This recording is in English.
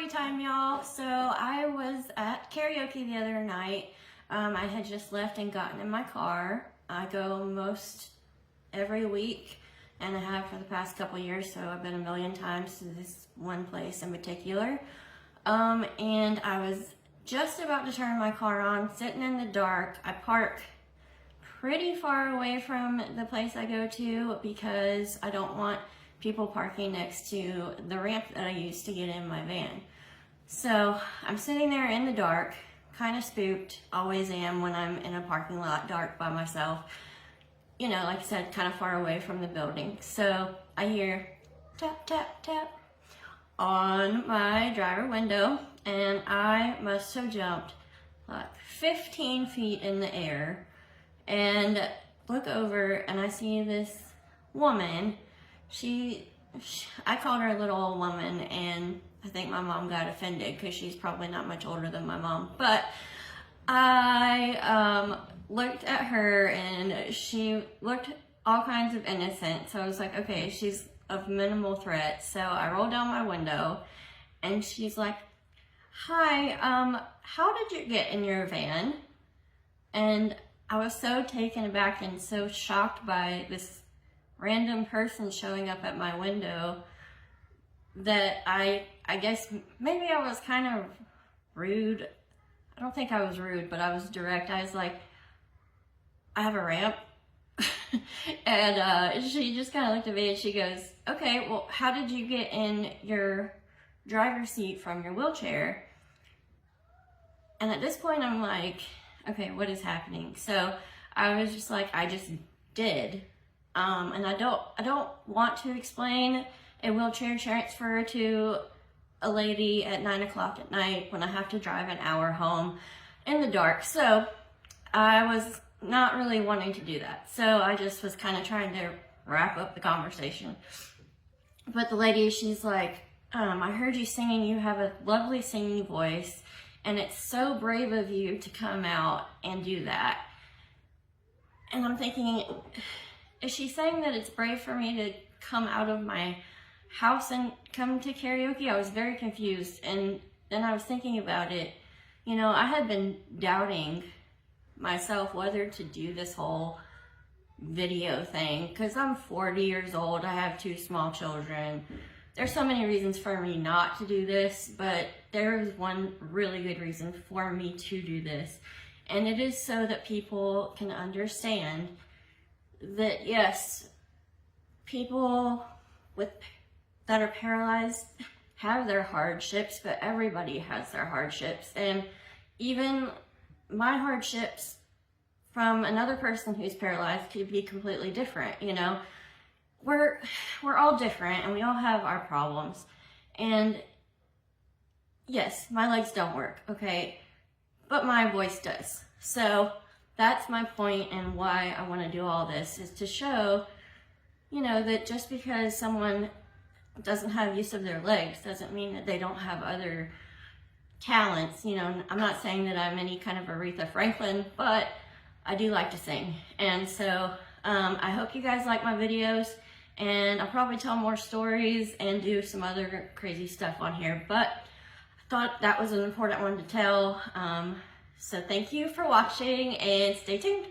story time, y'all. So I was at karaoke the other night. I had just left and gotten in my car. I go most every week, and I have for the past couple years, so I've been a million times to this one place in particular. And I was just about to turn my car on, sitting in the dark. I park pretty far away from the place I go to because I don't want people parking next to the ramp that I use to get in my van. So I'm sitting there in the dark, kind of spooked, always am when I'm in a parking lot dark by myself. You know, like I said, kind of far away from the building. So I hear tap, tap, tap on my driver window, and I must have jumped like 15 feet in the air and look over and I see this woman. I called her a little old woman, and I think my mom got offended because she's probably not much older than my mom. But I looked at her and she looked all kinds of innocent. So I was like, okay, she's of minimal threat. So I rolled down my window and she's like, hi, how did you get in your van? And I was so taken aback and so shocked by this random person showing up at my window that I guess maybe I was kind of rude. I don't think I was rude, but I was direct. I was like, I have a ramp. And she just kind of looked at me and she goes, okay, well, how did you get in your driver's seat from your wheelchair? And at this point I'm like, okay, what is happening? So I was just like, I just did. And I don't want to explain a wheelchair transfer to a lady at 9 o'clock at night when I have to drive an hour home in the dark. So I was not really wanting to do that. So I just was kind of trying to wrap up the conversation. But the lady, she's like, I heard you singing. You have a lovely singing voice, and it's so brave of you to come out and do that. And I'm thinking, is she saying that it's brave for me to come out of my house and come to karaoke? I was very confused. And then I was thinking about it. You know, I had been doubting myself whether to do this whole video thing because I'm 40 years old. I have 2 small children. There's so many reasons for me not to do this, but there is one really good reason for me to do this. And it is so that people can understand that yes, people that are paralyzed have their hardships, but everybody has their hardships. And even my hardships from another person who's paralyzed could be completely different. You know, we're all different and we all have our problems. And yes, my legs don't work, okay, but my voice does. So that's my point, and why I want to do all this is to show, you know, that just because someone doesn't have use of their legs doesn't mean that they don't have other talents. You know, I'm not saying that I'm any kind of Aretha Franklin, but I do like to sing. And so I hope you guys like my videos, and I'll probably tell more stories and do some other crazy stuff on here, but I thought that was an important one to tell. So thank you for watching, and stay tuned.